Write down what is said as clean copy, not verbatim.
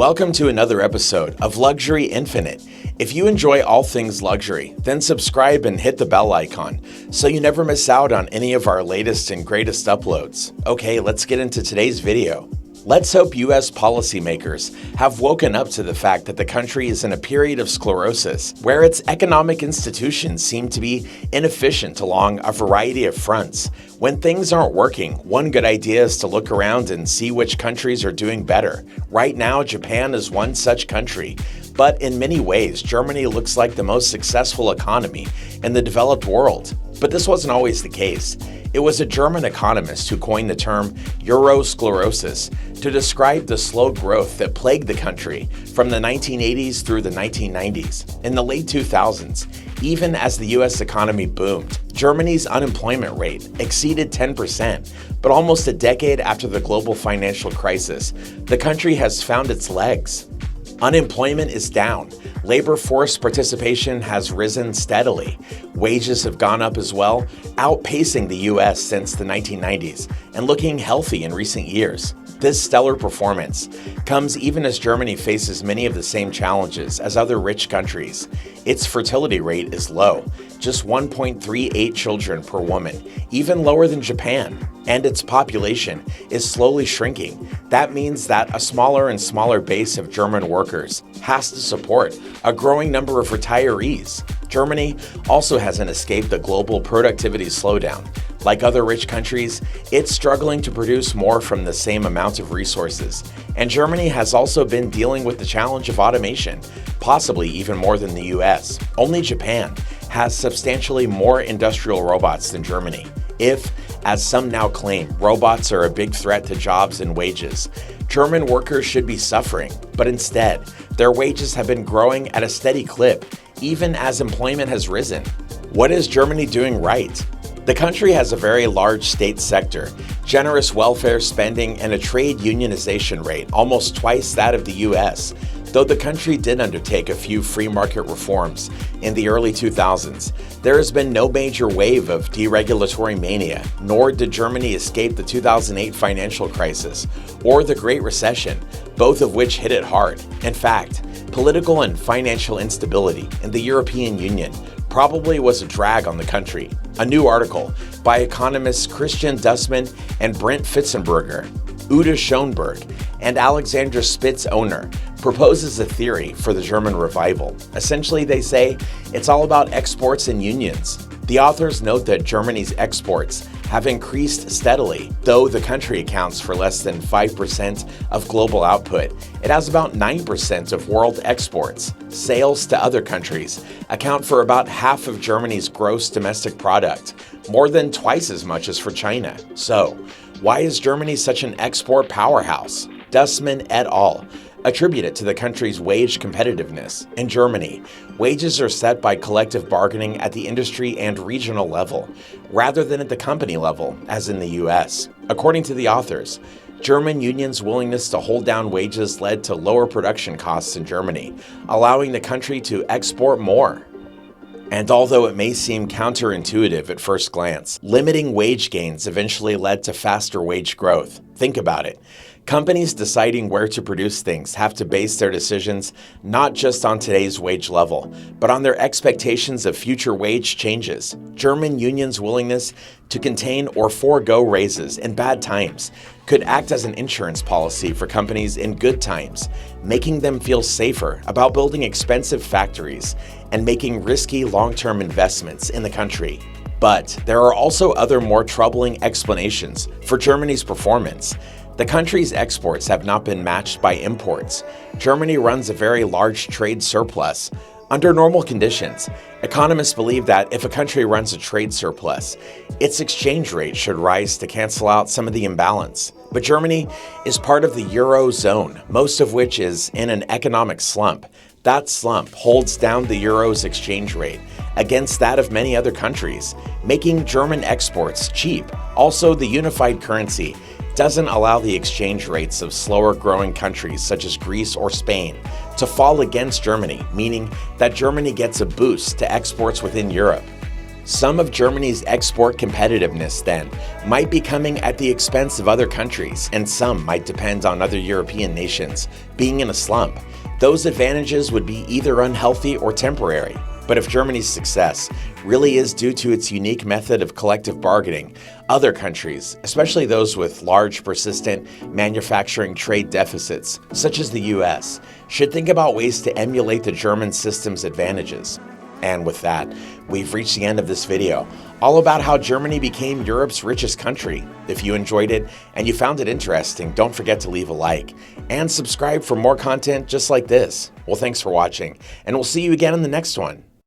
Welcome to another episode of Luxury Infinite. If you enjoy all things luxury, then subscribe and hit the bell icon so you never miss out on any of our latest and greatest uploads. Okay, let's get into today's video. Let's hope U.S. policymakers have woken up to the fact that the country is in a period of sclerosis, where its economic institutions seem to be inefficient along a variety of fronts. When things aren't working, one good idea is to look around and see which countries are doing better. Right now, Japan is one such country, but in many ways, Germany looks like the most successful economy in the developed world. But this wasn't always the case. It was a German economist who coined the term Eurosclerosis to describe the slow growth that plagued the country from the 1980s through the 1990s. In the late 2000s, even as the U.S. economy boomed, Germany's unemployment rate exceeded 10%, but almost a decade after the global financial crisis, the country has found its legs. Unemployment is down. Labor force participation has risen steadily. Wages have gone up as well, outpacing the U.S. since the 1990s and looking healthy in recent years. This stellar performance comes even as Germany faces many of the same challenges as other rich countries. Its fertility rate is low, just 1.38 children per woman, even lower than Japan, and its population is slowly shrinking. That means that a smaller and smaller base of German workers has to support a growing number of retirees. Germany also hasn't escaped the global productivity slowdown. Like other rich countries, it's struggling to produce more from the same amount of resources. And Germany has also been dealing with the challenge of automation, possibly even more than the US. Only Japan has substantially more industrial robots than Germany. If, as some now claim, robots are a big threat to jobs and wages, German workers should be suffering, but instead, their wages have been growing at a steady clip, even as employment has risen. What is Germany doing right? The country has a very large state sector, generous welfare spending, and a trade unionization rate almost twice that of the US. Though the country did undertake a few free market reforms in the early 2000s, there has been no major wave of deregulatory mania, nor did Germany escape the 2008 financial crisis or the Great Recession, both of which hit it hard. In fact, political and financial instability in the European Union probably was a drag on the country. A new article by economists Christian Dussmann and Brent Fitzenberger, Uda Schoenberg, and Alexander Spitz-Oner proposes a theory for the German revival. Essentially, they say it's all about exports and unions. The authors note that Germany's exports have increased steadily. Though the country accounts for less than 5% of global output, it has about 9% of world exports. Sales to other countries account for about half of Germany's gross domestic product, more than twice as much as for China. So, why is Germany such an export powerhouse? Dussmann et al. Attribute it to the country's wage competitiveness. In Germany, wages are set by collective bargaining at the industry and regional level, rather than at the company level, as in the US. According to the authors, German unions' willingness to hold down wages led to lower production costs in Germany, allowing the country to export more. And although it may seem counterintuitive at first glance, limiting wage gains eventually led to faster wage growth. Think about it. Companies deciding where to produce things have to base their decisions not just on today's wage level, but on their expectations of future wage changes. German unions' willingness to contain or forego raises in bad times could act as an insurance policy for companies in good times, making them feel safer about building expensive factories and making risky long-term investments in the country. But there are also other more troubling explanations for Germany's performance. The country's exports have not been matched by imports. Germany runs a very large trade surplus. Under normal conditions, economists believe that if a country runs a trade surplus, its exchange rate should rise to cancel out some of the imbalance. But Germany is part of the Eurozone, most of which is in an economic slump. That slump holds down the euro's exchange rate against that of many other countries, making German exports cheap. Also, the unified currency doesn't allow the exchange rates of slower growing countries such as Greece or Spain to fall against Germany, meaning that Germany gets a boost to exports within Europe. Some of Germany's export competitiveness, then, might be coming at the expense of other countries, and some might depend on other European nations being in a slump. Those advantages would be either unhealthy or temporary. But if Germany's success really is due to its unique method of collective bargaining, other countries, especially those with large, persistent manufacturing trade deficits, such as the US, should think about ways to emulate the German system's advantages. And with that, we've reached the end of this video, all about how Germany became Europe's richest country. If you enjoyed it and you found it interesting, don't forget to leave a like and subscribe for more content just like this. Well, thanks for watching, and we'll see you again in the next one.